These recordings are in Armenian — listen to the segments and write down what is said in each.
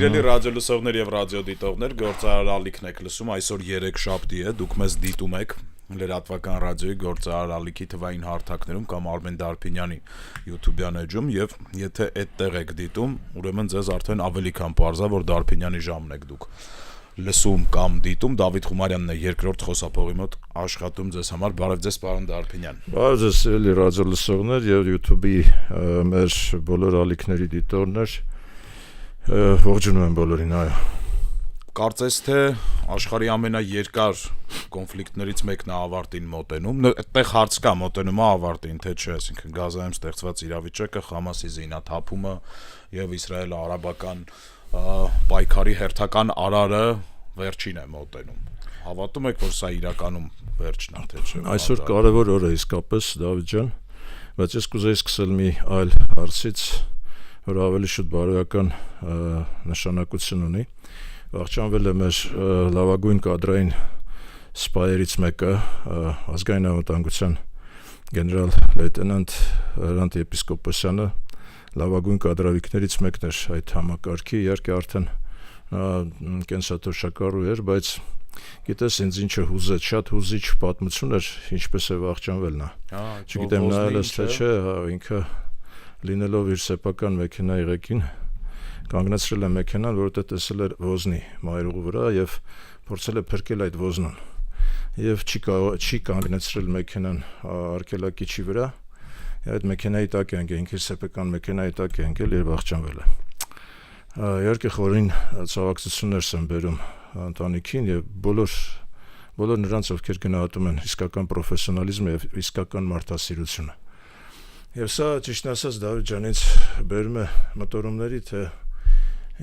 Սիրելի ռադիոլսողներ եւ ռադիոդիտողներ, գործարար ալիքն եք լսում, այսօր 3 շաբթի է, դուք մեզ դիտում եք լրատվական ռադիոյի գործարար ալիքի թվային հարթակներում կամ Արմեն Դարփինյանի YouTube-յան էջում եւ եթե այդտեղ եք դիտում, ուրեմն ձեզ արդեն ավելի քան պարզ է, որ Դարփինյանի ժամն եք դուք լսում կամ դիտում, Դավիթ Խումարյանն է երկրորդ խոսափողի մոտ աշխատում ձեզ համար, բարև ձեզ պարոն Դարփինյան։ Բարև ձեզ սիրելի ռադիոլսողներ եւ YouTube-ի մեր բոլոր ալիքների դիտողներ, ողջունում եմ բոլորին, այո։ Կարծես թե աշխարհի ամենաերկար կոնֆլիկտներից մեկն է ավարտին մոտենում, այդտեղ հարց կա մոտենում է ավարտին, թե չէ, այսինքն Գազայում ստեղծված իրավիճակը, Խամասի զինաթափումը եւ Իսրայել-արաբական պայքարի հերթական արարը վերջին է մոտենում։ Հավատում եք, որ սա իրականում վերջն է, թե չէ։ Այսօր կարևոր օր է իսկապես, Դավիթ ջան, բայց ես կուզեի սկսել մի այլ հարցից, որ ավելի շուտ բարոյական նշանակություն ունի։ Ողջանվել է մեր լավագույն կադրային սպայերից մեկը, ազգային անվտանգության գեներալ լեյտենանտ Հրանտ Եպիսկոպոսյանը, լավագույն կադրավիչներից մեկն էր այդ համակարգի, իհարկե արդեն կենսաթոշակառու էր, բայց գիտես ինձ ինչը հուզեց, շատ հուզիչ պատմություն էր, ինչպես է ողջանվել նա։ Չգիտեմ նայելս թե չէ, ինքը լինելով իր սեփական մեքենայի ղեկին կանգնեցրել է մեքենան, որովհետև տեսել էր ոզնի մայրուղու վրա եւ փորձել է փրկել այդ ոզնուն։ Եվ չի կանգնեցրել մեքենան արգելակիչի վրա։ Այդ մեքենայի տակ է ընկել, ինքը սեփական մեքենայի տակ է ընկել եւ ողջանվել է։ Իհարկե խորին ցավակցություններ եմ բերում ընտանիքին եւ բոլոր նրանց, ովքեր գնահատում են իսկական պրոֆեսիոնալիզմը եւ իսկական մարդասիրությունը։ Եվ սա ճիշտ ասած Դավիթ ջան ինձ բերում է մտորումների, թե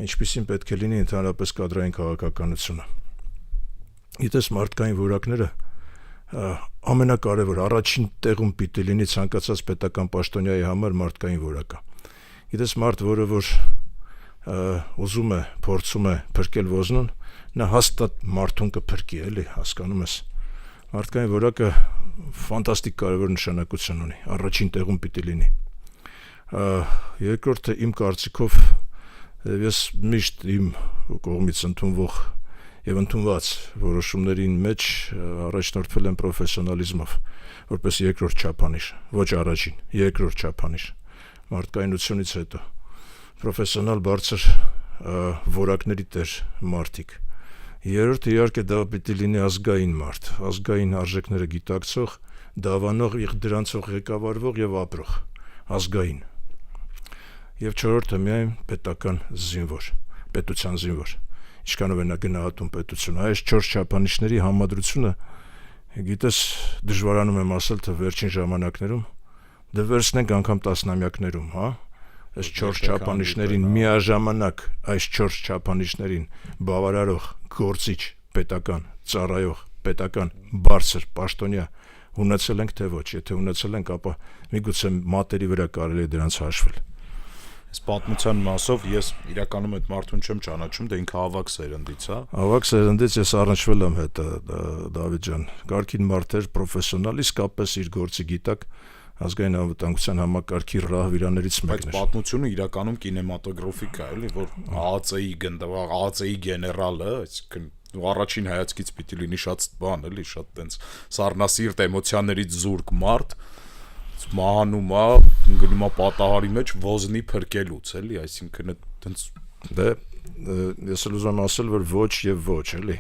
ինչպիսին պետք է լինի ընդհանրապես կադրային քաղաքականությունը։ Գիտես մարդկային որակները ամենակարևոր առաջին տեղում պիտի լինի ցանկացած պետական պաշտոնյայի համար մարդկային որակը։ Գիտես մարդ, որը որ ուզում է, փորձում է փրկել ոզնուն, նա հաստատ մարդուն կփրկի, էլի, հասկանում ես։ Մարդկային որակը ֆանտաստիկ կարևոր նշանակություն ունի, առաջին տեղում պիտի լինի։ Երկրորդը իմ կարծիքով ես միշտ իմ կողմից ընդունվող եւ ընդունված որոշումներին մեջ առաջնորդվել եմ պրոֆեսիոնալիզմով, որպես երկրորդ չափանիշ, ոչ առաջին, երկրորդ չափանիշ, մարդկայնությունից հետո պրոֆեսիոնալ բարձր որակների տեր մարդիկ։ Երրորդը իհարկե դա պիտի լինի ազգային մարդ, ազգային արժեքները գիտակցող, դավանող, դրանցով ղեկավարվող եւ ապրող, ազգային։ Եվ չորրորդը միայն պետական զինվոր, պետության զինվոր։ Ինչքանով է նա գնահատում պետությունը, այս 4 չափանիշների համադրությունը, գիտես, դժվարանում եմ ասել, թե վերջին ժամանակներում դե վերցնենք անգամ տասնամյակներում, հա, այս 4 չափանիշներին միաժամանակ այս 4 չափանիշներին բավարարող գործիչ պետական ծառայող պետական բարձր պաշտոնյա ունեցել ենք թե ոչ, եթե ունեցել ենք, ապա միգուցե մատերի վրա կարելի է դրանց հաշվել։ Այս պատմության մասով ես իրականում այդ մարդուն չեմ ճանաչում, դե ինքը ավակ սերնդից, հա։ Ավակ սերնդից ես առնչվել եմ հետ Դավիթ ջան։ Կարգին մարդ էր, պրոֆեսիոնալ, իսկապես իր գործի գիտակ, ազգային անվտանգության համակարգի ռահվիրաներից մեկն էր։ Բայց պատմությունը իրականում կինեմատոգրաֆիկ է, էլի, որ ԱԱՑ-ի գեներալը, այսինքն առաջին հայացքից պիտի լինի շատ բան, էլի, շատ տենց սառնասիրտ էմոցիաներից զուրկ մարդ, մահանում է, գնում է պատահարի մեջ ոզնի փրկելուց, էլի, այսինքն այդպես դե ես ուզում եմ ասել, որ ոչ եւ ոչ, էլի։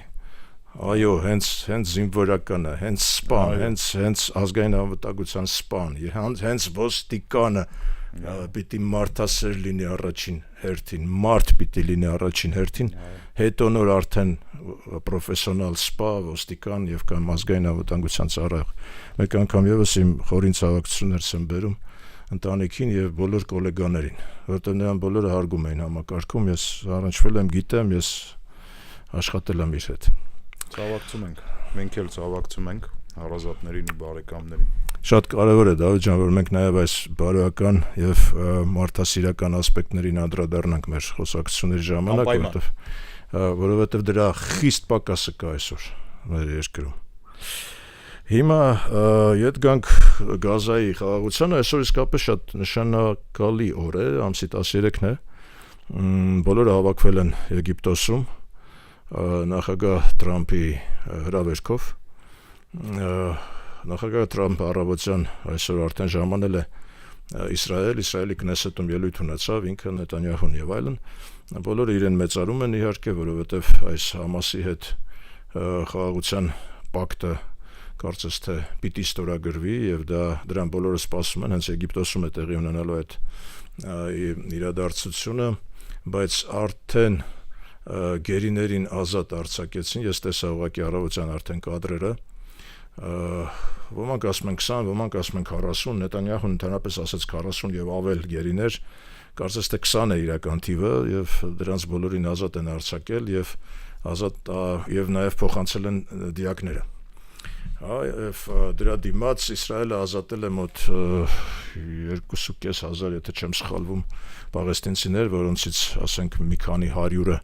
Այո, հենց զինվորականը, հենց սպան, հենց ազգային անվտանգության սպան, հենց ոստիկանը պիտի մարդասեր լինի առաջին հերթին, մարդ պիտի լինի առաջին հերթին, հետո նոր արդեն պրոֆեսիոնալ սպա, ոստիկան եւ կամ ազգային անվտանգության ծառայող։ Մեկ անգամ եւս իմ խորին ցավակցություններ եմ բերում ընտանիքին եւ բոլոր գոլեգաներին, որտեղ նրան բոլորը հարգում էին համակարգում, ես առնչվել եմ, գիտեմ, ես աշխատել եմ իր հետ։ Ցավակցում ենք, մենք էլ ցավակցում ենք հարազատներին ու բարեկամներին։ Շատ կարևոր է Դավիթ ջան, որ մենք նաեւ այս բարոյական եւ մարդասիրական ասպեկտներին անդրադառնանք մեր խոսակցությունների ժամանակ, որովհետեւ դրա խիստ պակասը կա այսօր մեր երկրում։ Հիմա ետ գանք Գազայի խաղաղությանը, այսօր իսկապես շատ նշանակալի օր է, ամսի 13-ն է, բոլորը հավաքվել են Եգիպտոսում նախագահ Թրամփի հրավերքով նախագահ Թրամփը առավոտյան այսօր արդեն ժամանել է Իսրայելի Քնեսետում ելույթ ունեցավ ինքը Նետանյահուն եւ այլն բոլորը իրեն մեծարում են իհարկե որովհետեւ այս Համասի հետ խաղաղության պակտը կարծես թե պիտի ստորագրվի եւ դրան բոլորը սպասում են հենց Եգիպտոսում է տեղի ունենալու այդ իրադարձությունը բայց արդեն գերիներին ազատ արձակեցին ես տեսա ուղղակի առավոտյան արդեն կադրերը ոմանք ասում են 20 ոմանք ասում են 40 Նետանյահուն ընդհանրապես ասաց 40 եւ ավել գերիներ կարծես թե 20 է իրական թիվը եւ դրանց բոլորին ազատ են արձակել եւ ազատ եւ նաեւ փոխանցել են դիակները Այվ դրա դիմաց Իսրայելը ազատել է մոտ 2,500 եթե չեմ սխալվում պաղեստինցիներ, որոնցից ասենք մի քանի 100-ը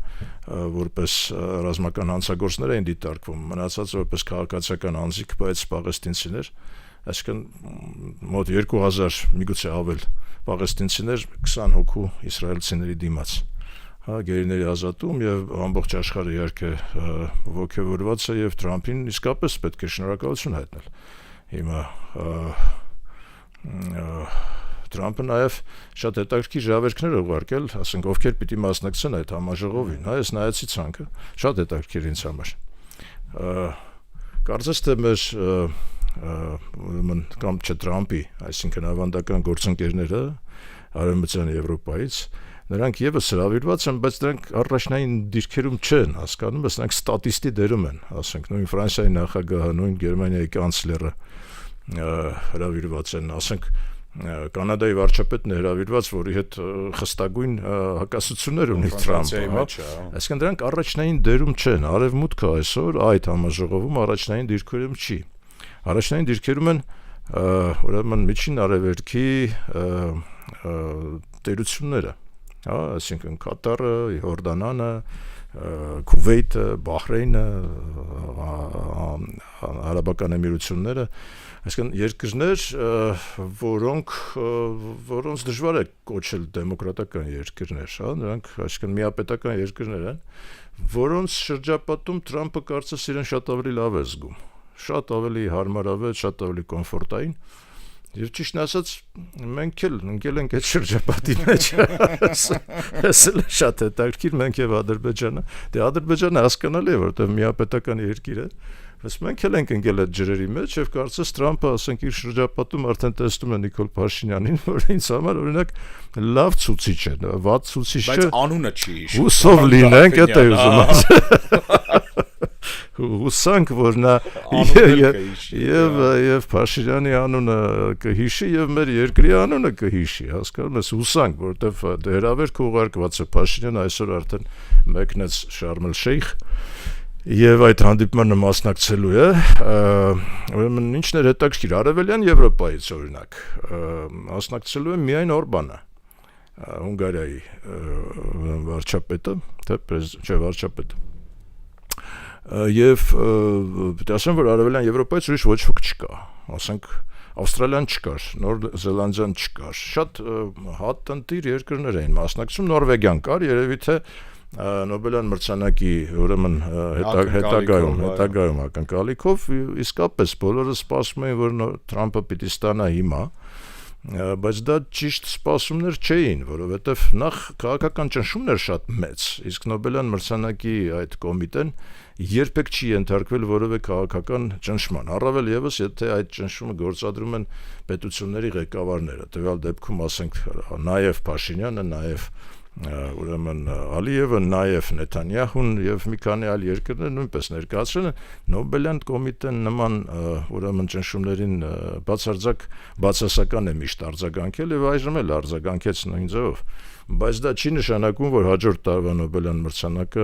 որպես ռազմական հանցագործներ էին դիտարկվում, մնացածը որպես քաղաքացիական անձիկ, բայց պաղեստինցիներ, այսինքն մոտ 2000 միգուցե ավել պաղեստինցիներ 20 հոգու իսրայելցիների դիմաց գերիների ազատում եւ ամբողջ աշխարհը իհարկե ողջավորված է եւ Թրամփին իսկապես պետք է շնորհակալություն հայտնել։ Հիմա Թրամփը նաեւ շատ հետաքրքիր ժավերքներ ուղարկել, ասենք ովքեր պիտի մասնակցեն այդ համաժողովին, ես նայեցի ցանկը, շատ հետաքրքիր ինձ համար։ Կարծես թե մեր կամ չէ Թրամփի, այսինքն ավանդական գործընկերները Արևմտյան Եվրոպայից Նրանք եւս հրավիրված են, բայց դրանք առաջնային դիրքերում չեն, հասկանում ես, նրանք ստատիստի դերում են, ասենք, նույն Ֆրանսիայի նախագահը, նույն Գերմանիայի կանցլերը հրավիրված են, ասենք, Կանադայի վարչապետն է հրավիրված, որի հետ խստագույն հակասություններ ունի Թրամփը, այսինքն դրանք առաջնային դերում չեն, արևմուտքը այսօր այդ համաժողովում առաջնային դիրքերում չի։ Առաջնային դիրքերում են ուրեմն միջին արևելքի տերությունները այսինքն Կատարը, Հորդանանը, Քուվեյթը, Բահրեյնը, Արաբական Էմիրությունները, այսինքն երկրներ, որոնց դժվար է կոչել դեմոկրատական երկրներ, նրանք այսինքն միապետական երկրներ են, որոնց շրջապատում Թրամփը կարծես իրեն շատ ավելի լավ է զգում, շատ ավելի հարմարավետ, շատ ավելի կոմֆորտային Եվ ճիշտն ասած, մենք էլ ընկել ենք այդ շրջապատի մեջ, ես էլ շատ հետաքրքիր, մենք և Ադրբեջանը, Ադրբեջանը հասկանալի է, որտեղ միապետական երկիր է, բայց մենք էլ ենք ընկել այդ ջրերի մեջ և կարծես Թրամփը, ասենք, իր շրջապատում արդեն տեսնում է Նիկոլ Փաշինյանին, որ ինձ համար օրինակ լավ ցուցիչ է, վատ ցուցիչ չէ, բայց անունը չի հիշում, հուսով լինենք, էդ է ուզում Հուսանք, որ նա և Փաշինյանի անունը կհիշի և մեր երկրի անունը կհիշի, հասկանում ես, հուսանք, որտեվ հրավերքը ուղարկված է Փաշինյանը այսօր արդեն մեկնեց Շարմ էլ-Շեյխ և այդ հանդիպմանը մասնակցելու է, ուրեմն ինչն էր հետաքրքիր, Արևելյան Եվրոպայից օրինակ, մասնակցելու է միայն Օրբանը, Հունգարիայի վարչապետը, չէ վարչապետը Եվ պետք է ասեմ, որ Արևելյան Եվրոպայից ուրիշ ոչ ոք չկա, ասենք Ավստրալիան չկար, Նոր Զելանդիան չկար, շատ հատընտիր երկրներ էին մասնակցում, Նորվեգիան կար, երևի թե Նոբելյան մրցանակի ուրեմն հետագայում ակնկալիքով իսկապես բոլորը սպասում էին, որ Թրամփը պիտի ստանա հիմա բայց դա ճիշտ սպասումներ չէին, որովհետև նախ քաղաքական ճնշումն էր շատ մեծ, իսկ Նոբելյան մրցանակի այդ կոմիտեն երբեք չի ենթարկվել որևէ քաղաքական ճնշման, առավել ևս, եթե այդ ճնշումը գործադրում են պետությունների ղեկավարները, տվյալ դեպքում ասենք նաև Փաշինյանը, նաև ուրեմն Ալիևը, նաև Նեթանյահուն եւ մի քանի այլ երկրներ նույնպես ներկայացրել են Նոբելյան կոմիտեն նման ուրեմն ճնշումներին բացասական է միշտ արձագանքել եւ այժմ էլ արձագանքեց նույն ձևով բայց դա չի նշանակում որ հաջորդ տարվա Նոբելյան մրցանակը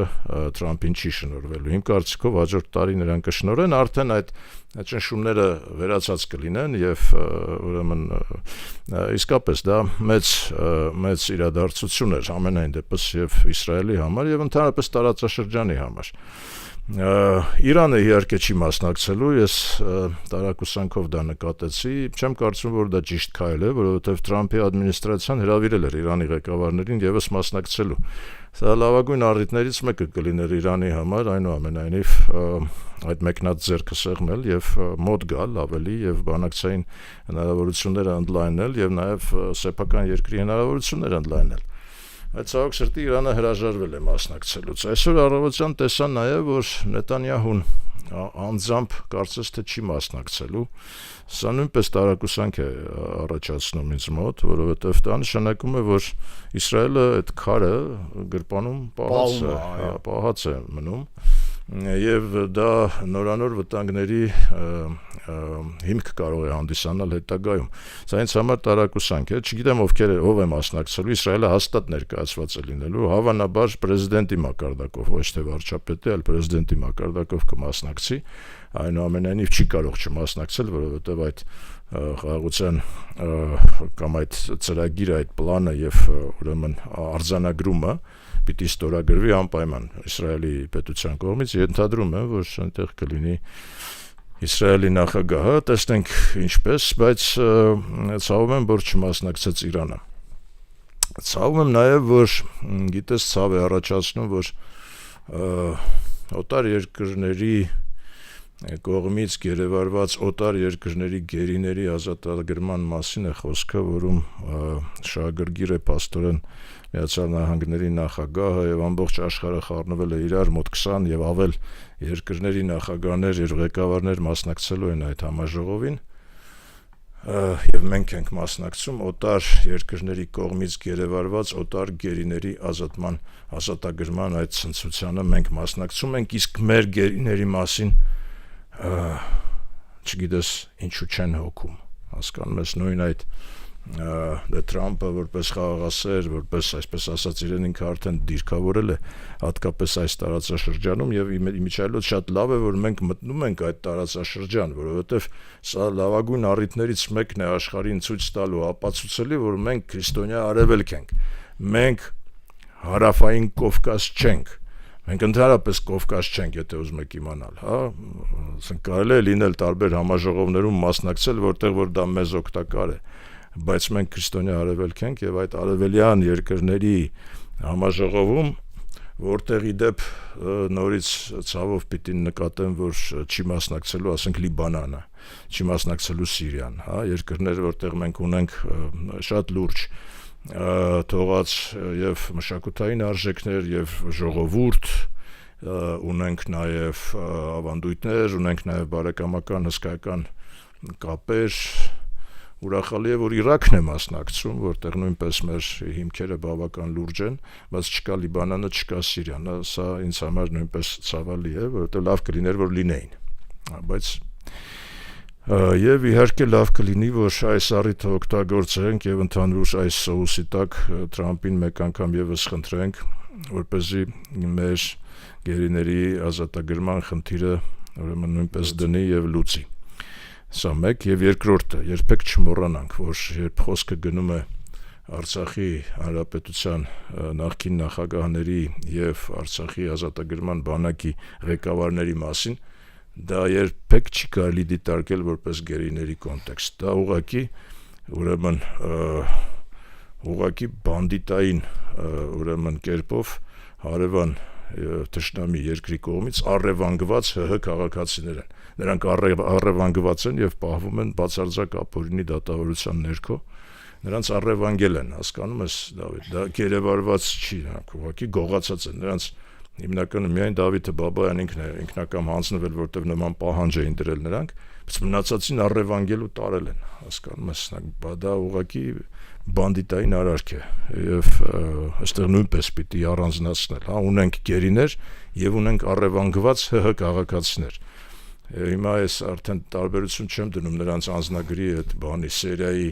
Թրամփին չի շնորհվելու իմ կարծիքով հաջորդ տարի նրան կշնորհեն արդեն այդ ճնշումները վերացած կլինեն եւ ուրեմն իսկապես դա մեծ իրադարձություն էր ամենայն դեպս եւ Իսրայելի համար եւ ընդհանրապես տարածաշրջանի համար Իրանը իհարկե չի մասնակցելու, ես տարակուսանքով դա նկատեցի, չեմ կարծում, որ դա ճիշտ քայլ է, որովհետև Թրամփի ադմինիստրացիան հրավիրել էր Իրանի ղեկավարներին եւս մասնակցելու։ Սա լավագույն առիթներից մեկը կլիներ Իրանի համար, այնուամենայնիվ այդ մեկնած ձեռքը սեղմել եւ մոտ գալ ավելի եւ բանակցային հնարավորությունները ընդլայնել եւ նաեւ սեփական երկրի հնարավորությունները ընդլայնել։ Այդ ցավոք սրտի Իրանը հրաժարվել է մասնակցելուց։ Այսօր առավոտյան տեսա նաև, որ Նետանյահուն անձամբ կարծես թե չի մասնակցելու։ Սա նույնպես տարակուսանք է առաջացնում ինձ մոտ, որովհետև դա նշանակում է, որ Իսրայելը այդ քարը գրպանում պահած է մնում, եւ դա նորանոր վտանգների հիմք կարող է հանդիսանալ հետագայում։ Սա ինձ համար տարակուսանք է, չգիտեմ ով է մասնակցելու, Իսրայելը հաստատ ներկայացված է լինելու, հավանաբար պրեզիդենտի մակարդակով, ոչ թե վարչապետի, այլ պրեզիդենտի մակարդակով կմասնակցի, այնուամենայնիվ չի կարող չմասնակցել, որովհետև այդ խաղաղության կամ այդ ծրագիրը, այդ պլանը եւ ուրեմն արձանագրումը պիտի ստորագրվի անպայման Իսրայելի պետության կողմից, ենթադրում եմ, որ այնտեղ կլինի Իսրայելի նախագահը, տեսնենք ինչպես, բայց ցավում եմ, որ չմասնակցեց Իրանը։ Ցավում եմ նաև, որ գիտես ցավ է առաջացնում, որ օտար երկրների կողմից գերեվարված օտար երկրների գերիների ազատագրման մասին է խոսքը, որում շահագրգիռ է փաստորեն Միացյալ Նահանգների նախագահը եւ ամբողջ աշխարհը խառնվել է իրար, մոտ 20 եւ ավել երկրների նախագահներ եւ ղեկավարներ մասնակցելու են այդ համաժողովին եւ մենք ենք մասնակցում օտար երկրների կողմից գերեվարված օտար գերիների ազատագրման այդ ցնցությանը մենք մասնակցում ենք, իսկ մեր գերիների մասին չգիտես ինչու չեն հոգում, հասկանում ես, նույն այդ Թրամփը որպես խաղաղասեր, որպես այսպես ասած իրեն ինքը արդեն դիրքավորել է հատկապես այս տարածաշրջանում եւ իմիջիայլոց շատ լավ է, որ մենք մտնում ենք այդ տարածաշրջան, որովհետեւ սա լավագույն առիթներից մեկն է աշխարհին ցույց տալու, ապացուցելի, որ մենք քրիստոնյա արևելք ենք, մենք հարավային Կովկաս չենք, մենք ընդհանրապես Կովկաս չենք, եթե ուզում եք իմանալ, հա, կարելի է լինել տարբեր համաժողովներում մասնակցել, որտեղ որ դա մեզ օգտակար է, բայց մենք քրիստոնյա արևելք ենք եւ այդ արևելյան երկրների համաժողովում, որտեղ ի դեպ նորից ցավով պիտի նկատեմ, որ չի մասնակցելու, ասենք Լիբանանը, չի մասնակցելու Սիրիան, հա, երկրներ, որտեղ մենք ունենք շատ լուրջ թողած եւ մշակութային արժեքներ եւ ժողովուրդ, ունենք նաեւ ավանդույթներ, ունենք նաեւ բարեկամական հսկայական կապեր, ուրախալի է, որ Իրաքն է մասնակցում, որտեղ նույնպես մեր հիմքերը բավական լուրջ են, բայց չկա Լիբանանը, չկա Սիրիան, սա ինձ համար նույնպես ցավալի է, որովհետեւ լավ կլիներ, որ լինեին, բայց եւ իհարկե լավ կլինի, որ այս առիթը օգտագործենք եւ ընդհանուր այս սոուսի տակ Թրամփին մեկ անգամ եւս խնդրենք, որպեսզի մեր գերիների ազատագրման խնդիրը ուրեմն նույնպես դնի եւ լուծի։ Սա մեկ եւ երկրորդը, երբեք չմոռանանք, որ երբ խոսքը գնում է Արցախի հանրապետության նախկին նախագահների եւ Արցախի ազատագրման բանակի ղեկավարների մասին, դա երբեք չի կարելի դիտարկել որպես գերիների կոնտեքստ։ Դա ուղղակի բանդիտային ուրեմն կերպով հարևան թշնամի երկրի կողմից առևանգված ՀՀ քաղաքացիներ են։ Նրանք առևանգված են եւ պահվում են բացարձակ ապօրինի դատավորության ներքո։ Նրանց առևանգել են, հասկանում ես, Դավիթ, դա գերեվարված չի, նրանք ուղղակի գողացած են։ Նրանց հիմնականը միայն Դավիթը Բաբայան ինքն է ինքնակամ հանձնվել, որտեղ նման պահանջ էին դրել նրանք, բայց մնացածին առևանգել ու տարել են, հասկանում ես, դա ուղղակի բանդիտային արարք է եւ այստեղ նույնպես պիտի առանձնացնել, հա, ունենք գերիներ եւ ունենք առևանգված ՀՀ քաղաքացիներ։ Հիմա ես արդեն տարբերություն չեմ դնում նրանց անձնագրի այդ բանի սերիայի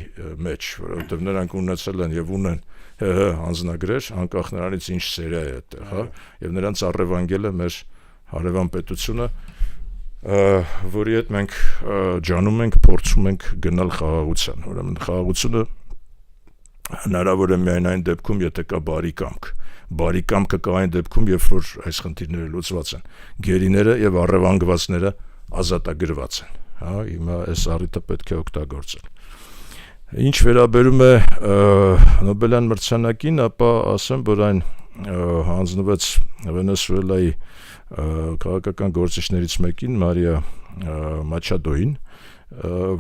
մեջ, որովհետեւ նրանք ունեցել են եւ ունեն ՀՀ անձնագրեր, անկախ նրանից ինչ սերիա է այդտեղ, հա, եւ նրանց առևանգել է մեր հարևան պետությունը, որի հետ մենք ջանում ենք, փորձում ենք գնալ խաղաղության։ Ուրեմն խաղաղությունը հնարավոր է միայն այն դեպքում, եթե կա բարի կամք։ Բարի կամքը կա այն դեպքում, երբ որ այս խնդիրները լուծված են։ Գերիները եւ առևանգվածները ազատագրված են։ Հա, հիմա այս առիթը պետք է օգտագործել։ Ինչ վերաբերում է Նոբելյան մրցանակին, ապա ասեմ, որ այն հանձնվեց Վենեսուելայի քաղաքական գործիչներից մեկին, Մարիա Մաչադոին,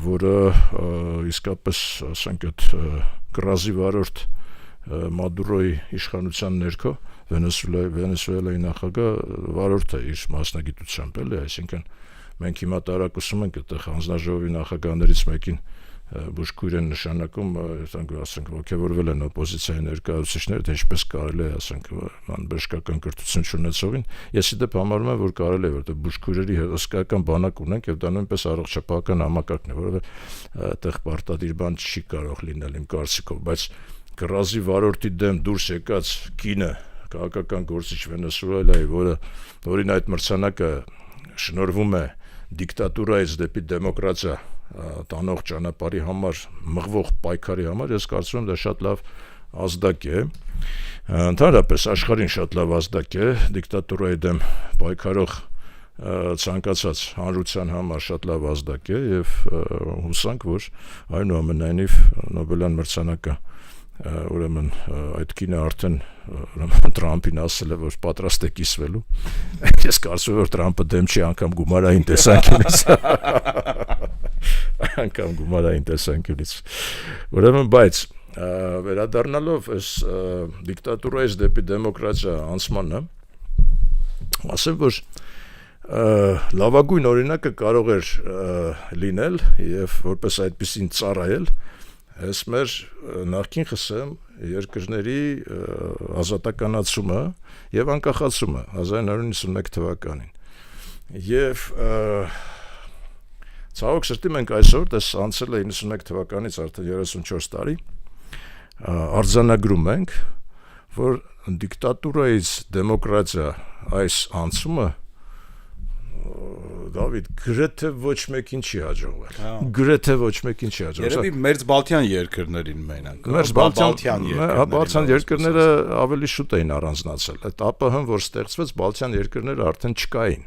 որը իսկապես, ասենք, այդ կռազի վարորդ Մադուրոյի իշխանության ներքո Վենեսուելայի նախագահ վարորդ է իր մասնագիտությամբ, էլի, այսինքն մենք հիմա տարակուսում ենք այդտեղ հանձնաժողովի նախագահներից մեկին բուժքույր են նշանակում, ասենք, ոգևորվել են օպոզիցիայի ներկայացուցիչները, թե ինչպես կարելի է, ասենք, բժշկական կրթություն չունեցողին, ես իդեպ համարում եմ, որ կարելի է, որտեղ բուժքույրերի հսկայական բանակ ունենք եւ դա նույնպես առողջապահական համակարգն է, որովհետեւ այդտեղ պարտադիր բան չի կարող լինել իմ կարծիքով, բայց կռազի վարորդի դեմ դուրս եկած կինը, քաղաքական գործիչ Վենեսուելայի, որին այդ մրցանակը շնորհվում է դիկտատուրայից դեպի դեմոկրատիա տանող ճանապարհի համար, մղվող պայքարի համար, ես կարծում եմ դա շատ լավ ազդակ է։ Ընդհանրապես աշխարհին շատ լավ ազդակ է, դիկտատուրայի դեմ պայքարող ցանկացած հանրության համար շատ լավ ազդակ է եւ հուսանք, որ այնուամենայնիվ Նոբելյան մրցանակը ուրեմն այդ կինը արդեն Տրամփին ասել է, որ պատրաստ է կիսվելու։ Ես կարծում եմ, որ Տրամփը դեմ չի անգամ գումարային տեսանկյունից։ Ուրեմն, բայց վերադառնալով այս դիկտատուրայից դեպի դեմոկրատիա անցմանը, ասեմ, որ լավագույն օրինակը կարող էր լինել եւ որպես այդպեսին ծառայել այս մեր նախկին ԽՍՀՄ երկրների ազատականացումը եւ անկախացումը 1991 թվականին։ Եվ ցավոք սրտի մենք այսօր դες անցել է 91 թվականից արդեն 34 տարի արձանագրում ենք, որ դիկտատուրայից դեմոկրատիա այս անցումը Դավիթ, գրեթե ոչ մեկին չի հաջողվել։ Գրեթե ոչ մեկին չի հաջողվել։ Երևի մերձ Բալթյան երկրներին մենակ։ Մերձ Բալթյան երկրները ավելի շուտ էին առանձնացել։ Այդ ԱՊՀ-ն, որ ստեղծվեց, Բալթյան երկրները արդեն չկային։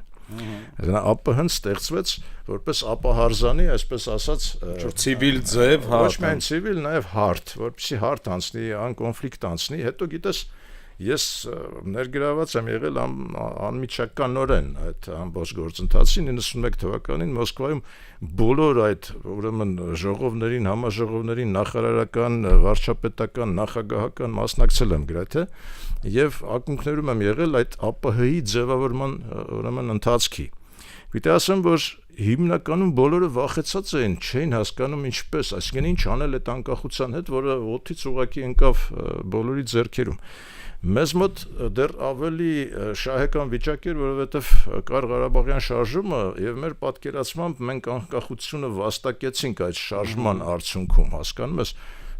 ԱՊՀ-ն ստեղծվեց որպես ապահարզանի, այսպես ասած, ցիվիլ ձև, ոչ միայն ցիվիլ, նաև հարթ, որպեսզի հարթ անցնի, անկոնֆլիկտ անցնի, հետո գիտես ես ներգրաված եմ եղել անմիջականորեն այդ ամբողջ գործընթացին 91 թվականին Մոսկվայում բոլոր այդ ուրեմն ժողովներին, համաժողովներին, նախարարական, վարչապետական, նախագահական մասնակցել եմ գրեթե եւ ակունքներում եմ եղել այդ ԱՊՀ-ի ձևավորման ուրեմն ընթացքի։ Պիտի ասեմ, որ հիմնականում բոլորը վախեցած էին, չէին հասկանում ինչպես, այսինքն ինչ անել այդ անկախության հետ, որը օդից ուղակի ընկավ բոլորի ձեռքերում։ Մեզ մոտ դեռ ավելի շահեկան վիճակ էր, որովհետև կար Ղարաբաղյան շարժումը եւ մեր պատկերացմամբ մենք անկախությունը վաստակեցինք այդ շարժման արդյունքում, հասկանում ես,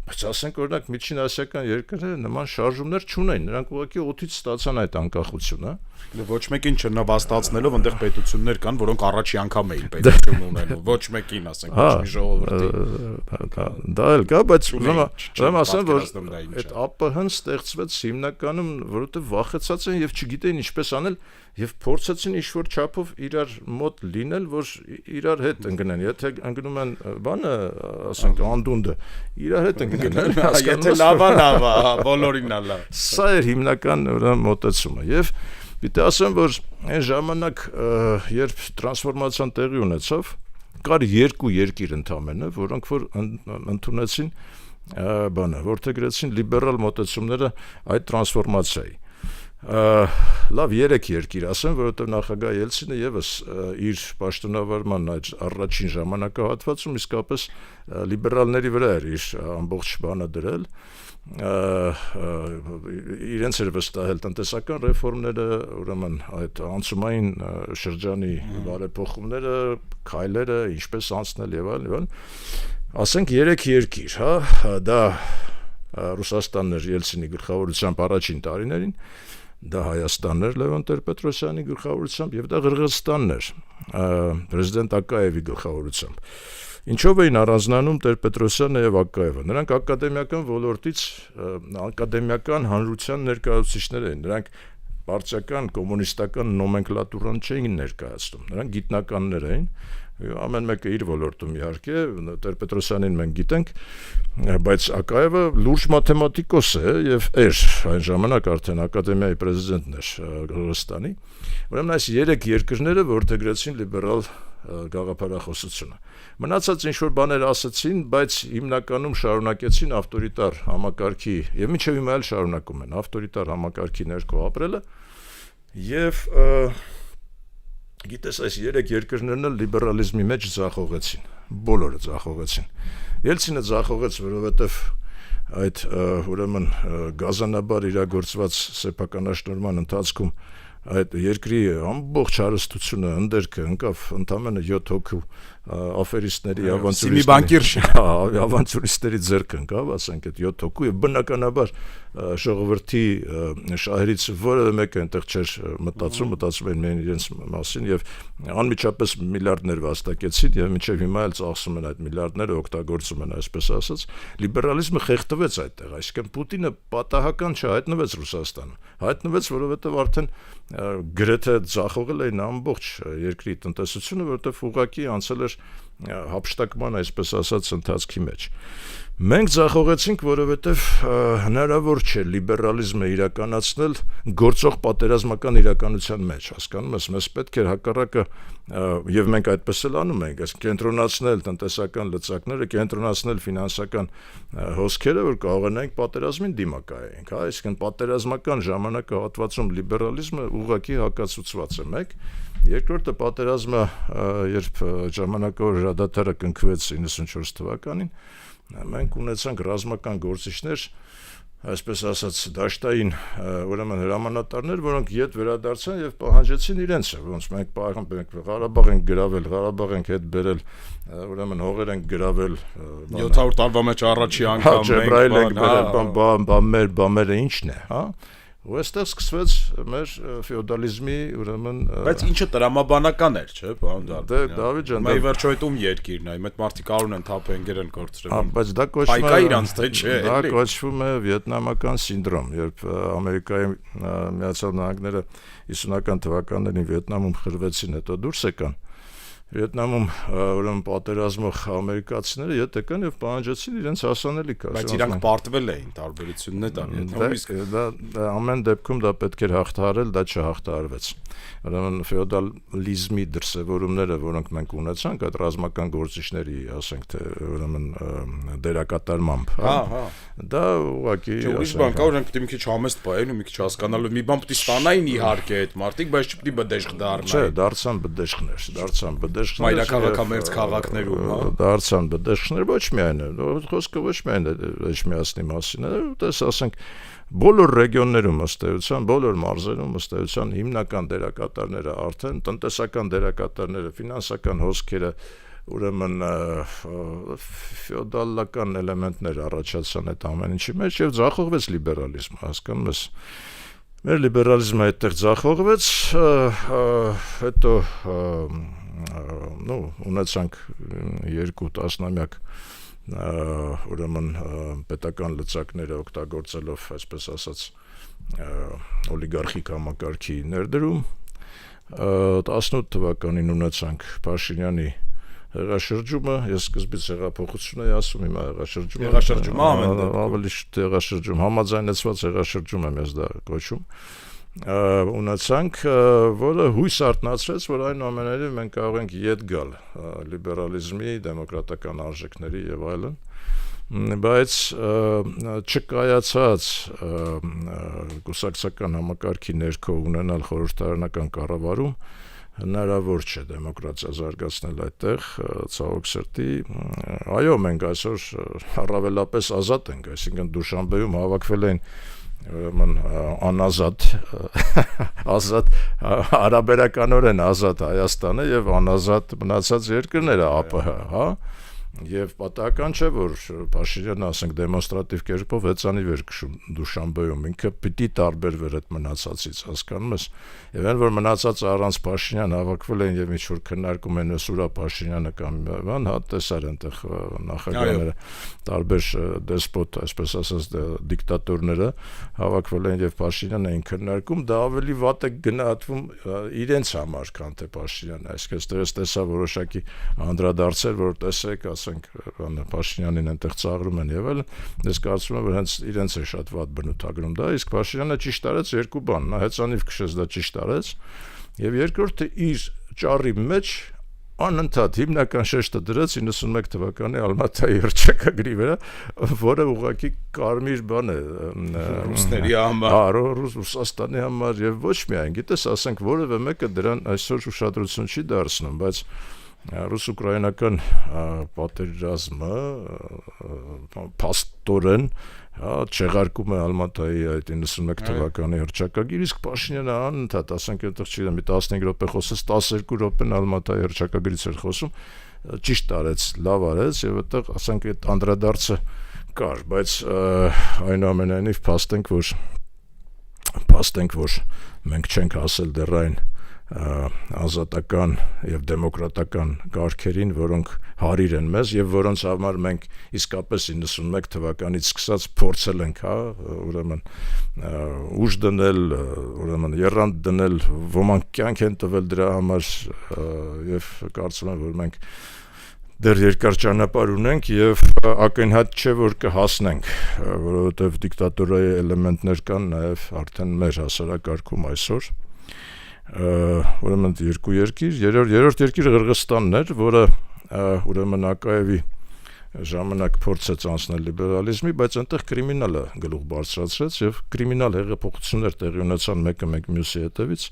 բայց ասենք օրինակ Միջին ասիական երկրները նման շարժումներ չունեն, նրանք ուղղակի օդից ստացան այդ անկախությունը։ Ոչ մեկին չնվաստացնելով այնտեղ պետություններ կան, որոնք առաջի անգամ էին պետություն ունենում, ոչ մեկին, ասենք, ոչ մի ժողովրդի։ Դա էլ կա, բայց ուրեմն ասեմ, որ այդ ԱՊՀ-ն ստեղծվեց հիմնականում, որովհետև վախեցած են եւ չգիտեին ինչպես անել եւ փորձեցին ինչ-որ չափով իրար մոտ լինել, որ իրար հետ ընկնեն, եթե ընկնում են բանը, ասենք, անդունդը, իրար հետ ընկնեն, եթե լավա, բոլորին լավ։ Սա էր հիմնական ուրեմն մոտեցումը եւ պիտի ասեմ, որ այն ժամանակ, երբ տրանսֆորմացիան տեղի ունեցավ, կար երկու երկիր ընդամենը, որոնք որ ընդունեցին բանը, որդեգրեցին լիբերալ մոտեցումները այդ տրանսֆորմացիայի։ Լավ 3 երկիր ասեմ, որովհետև նախագահ Ելցինը եւս իր պաշտոնավարման այդ առաջին ժամանակահատվածում իսկապես լիբերալների վրա էր իր ամբողջ բանը դրել, իրենց էր վստահել տնտեսական ռեֆորմները, ուրեմն այդ անցումային շրջանի բարեփոխումները, քայլերը, ինչպես անցնել եւ այլն, ասենք 3 երկիր, հա, դա Ռուսաստանն էր Ելցինի գլխավորությամբ առաջին տարիներին, դա Հայաստանն էր Լևոն Տեր-Պետրոսյանի գլխավորությամբ եւ դա Ղրղըզստանն էր պրեզիդենտ Ակաևի գլխավորությամբ։ Ինչով էին առանձնանում Տեր-Պետրոսյանը եւ Ակաևը։ Նրանք ակադեմիական ոլորտից ակադեմիական հանրության ներկայացուցիչներ էին։ Նրանք պարտիական կոմունիստական նոմենկլատուրան չէին ներկայացնում։ Նրանք գիտնականներ էին։ Ամեն մեկը իր ոլորտում իհարկե, Տեր-Պետրոսյանին մենք գիտենք, բայց Ակաևը լուրջ մաթեմատիկոս է եւ էր այն ժամանակ արդեն ակադեմիայի պրեզիդենտն էր Ռուսաստանի։ Ուրեմն այս 3 երկրները որդեգրեցին լիբերալ գաղափարախոսությունը։ Մնացած ինչ-որ բաներ ասացին, բայց հիմնականում շարունակեցին ավտորիտար համակարգի եւ մինչեւ հիմա էլ շարունակում են ավտորիտար համակարգի ներքո ապրելը եւ գիտես այս 3 երկրներն էլ լիբերալիզմի մեջ ձախողեցին, բոլորը ձախողեցին։ Ելցինը ձախողեց, որովհետեւ այդ ուրեմն գազանաբար իրագործված սեփականաշնորհման ընթացքում այդ երկրի ամբողջ հարստությունը ընդերքը ընկավ ընդամենը 7 հոգու աֆերիստների ավանտյուրիստների ձեռք ընկավ, ասենք այդ 7 հոգու եւ բնականաբար ժողովրդի շահերից որևէ մեկը այնտեղ չէր մտածում են միայն իրենց մասին եւ անմիջապես միլիարդներ վաստակեցին եւ մինչեւ հիմա էլ ծախսում են այդ միլիարդները, օգտագործում են, այսպես ասած, լիբերալիզմը խեղդվեց այդտեղ, այսինքն Պուտինը պատահական չհայտնվեց Ռուսաստանում, հայտնվեց, որովհետեւ արդեն գրեթե ձախողել էին ամբողջ երկրի տնտեսությունը, որովհետեւ ուղղակի անցել էր հափշտակման, այսպես ասած, ընթացքի մեջ։ Մենք ձախողեցինք, որովհետև հնարավոր չէ լիբերալիզմը իրականացնել գործող պատերազմական իրականության մեջ, հասկանում ես, մեզ պետք է հակառակը եւ մենք այդպես էլ անում ենք, այսինքն կենտրոնացնել տնտեսական լծակները, կենտրոնացնել ֆինանսական հոսքերը, որ կարողանանք պատերազմին դիմակայենք, հա, այսինքն պատերազմական ժամանակահատվածում լիբերալիզմը ուղղակի հակացուցված է մեկ, երկրորդը պատերազմը, երբ ժամանակավոր հրադադարը կնքվեց 94 թվականին, մենք ունեցանք ռազմական գործիչներ, այսպես ասած, դաշտային ուրեմն հրամանատարներ, որոնք ետ վերադարձան եւ պահանջեցին իրենցը, ոնց մենք Ղարաբաղ ենք գրավել, Ղարաբաղ ենք հետ բերել, ուրեմն հողեր ենք գրավել 700 տարվա մեջ առաջի անգամ Ջեբրայել ենք բերել, բամերը ինչն է, հա? Ու այստեղ սկսվեց մեր ֆեոդալիզմի ուրեմն բայց ինչը տրամաբանական էր, չէ՞, պարոն Դավիթ ջան, մայ վերջույթում երկիրն է, այդ մարդիկ արուն են թափենգեր են կորցրել։ Բայց դա կոչվում է պայքա իրանց թե չէ։ Դա կոչվում է վիետնամական սինդրոմ, երբ Ամերիկայի Միացյալ Նահանգները 50-ական թվականներին Վիետնամում խրվեցին, հետո դուրս եկան։ Վիետնամում ուրեմն պատերազմող ամերիկացիները ետ եկան եւ պահանջեցին իրենց հասանելիքը։ Բայց իրանք պարտվել էին, տարբերությունն է դա։ Դա ամեն դեպքում դա պետք էր հաղթահարել, դա չհաղթահարվեց։ Ուրեմն ֆեոդալիզմի դրսևորումները, որոնք մենք ունեցանք, այդ ռազմական գործիչների, ասենք թե ուրեմն դերակատարմամբ, հա։ Դա ուղղակի ուրիշ բան կա, օրենք պետք է մի քիչ համեստ բայեն ու մի քիչ հասկանալու, մի բան պետք է ստանային իհարկե այդ մարդիկ, բայց չպետք է բդեշխ դառնան։ Չէ, դարձան բդեշխներ, մայրաքաղաքամերձ քաղաքներում, հա։ Դարձան բդեշխներ, ոչ միայն, խոսքը ոչ միայն Էջմիածնի մասին է, դες ասենք բոլոր ռեգիոններում ըստ էության, բոլոր մարզերում ըստ էության հիմնական դերակատարները արդեն տնտեսական դերակատարները, ֆինանսական հոսքերը, ուրեմն ֆեոդալական էլեմենտներ առաջացան այդ ամեն ինչի մեջ եւ ձախողվեց լիբերալիզմը, հասկանում ես։ Մեր լիբերալիզմը այդտեղ ձախողվեց, հետո ունեցանք 2 տասնամյակ ուրեմն պետական լծակները օգտագործելով, այսպես ասած, օլիգարխիկ համակարգի ներդրում 18 թվականին ունեցանք Փաշինյանի հեղաշրջումը, ես սկզբից հեղափոխություն էի ասում, հիմա հեղաշրջումը ավելի շուտ հեղաշրջում, համաձայնեցված հեղաշրջում եմ ես դա կոչում, ունեցանք, որը հույս արթնացրեց, որ այնուամենայնիվ մենք կարող ենք ետ գալ լիբերալիզմի, դեմոկրատական արժեքների եւ այլն, բայց չկայացած կուսակցական համակարգի ներքո ունենալ խորհրդարանական կառավարում հնարավոր չէ դեմոկրատիա զարգացնել այդտեղ, ցավոք սրտի, այո, մենք այսօր առավելապես ազատ ենք, այսինքն Դուշանբեում հավաքվել են ուրեմն անազատ հարաբերականորեն ազատ Հայաստանը եւ անազատ մնացած երկրները ԱՊՀ, հա, Եվ պատահական չէ, որ Փաշինյանը, ասենք, դեմոնստրատիվ կերպով հեծանիվ էր քշում Դուշանբեում, ինքը պիտի տարբերվեր այդ մնացածից, հասկանում ես։ Եվ այն, որ մնացածը առանց Փաշինյան հավաքվել են եւ ինչ-որ քննարկում են Սուրա Փաշինյանը կամ բան, հա տեսար այնտեղ նախագահները, տարբեր դեսպոտ, այսպես ասած, դիկտատորները հավաքվել են եւ Փաշինյանն էին քննարկում, դա ավելի վատ է գնահատվում իրենց համար, քան թե Փաշինյանը, այսինքն դերս տեսա որոշակի անդրադարձեր, որ տեսեք, ասենք, Փաշինյանին այնտեղ ծաղրում են եւ այլն, ես կարծում եմ, որ հենց իրենց է շատ վատ բնութագրում դա, իսկ Փաշինյանը ճիշտ արեց երկու բան, նա հեծանիվ քշեց, դա ճիշտ արեց, եւ երկրորդը իր ճառի մեջ անընդհատ հիմնական շեշտը դրեց 91 թվականի Ալմատայի հռչակագրի վրա, որը ուղղակի կարմիր բան է ռուսների համար, Ռուսաստանի համար եւ ոչ միայն, գիտես, ասենք, որևէ մեկը դրան այսօր ուշադրություն չի դարձնում, բայց ռուս-ուկրաինական պատերազմը փաստորեն չեղարկում է Ալմատայի այդ 91 թվականի հռչակագիր, իսկ Փաշինյանը անընդհատ, ասենք, այդտեղ չի, մի 15 րոպե խոսեց, 12 րոպեն Ալմատայի հռչակագրից էր խոսում, ճիշտ արեց, լավ արեց եւ այդտեղ, ասենք, այդ անդրադարձը կար, բայց այնուամենայնիվ փաստենք, որ մենք չենք հասել դեռ այն ազատական եւ դեմոկրատական կարգերին, որոնք հարիր են մեզ եւ որոնց համար մենք իսկապես 91 թվականից սկսած փորձել ենք, ուրեմն ուժ դնել, ուրեմն երանգ դնել, ոմանք կյանք են տվել դրա համար եւ կարծում եմ, որ մենք դեռ երկար ճանապարհ ունենք եւ ակնհայտ չէ, որ կհասնենք, որովհետեւ դիկտատորայի էլեմենտներ կան նաեւ արդեն մեր հասարակարգում այսօր։ Ուրեմն երկու երկիր, երրորդ երկիրը Ղրղստանն էր, որը ուրեմն Ակաևի ժամանակ փորձեց անցնել լիբերալիզմի, բայց այնտեղ կրիմինալը գլուխ բարձրացրեց եւ կրիմինալ հեղափոխություններ տեղի ունեցան մեկը մյուսի հետևից։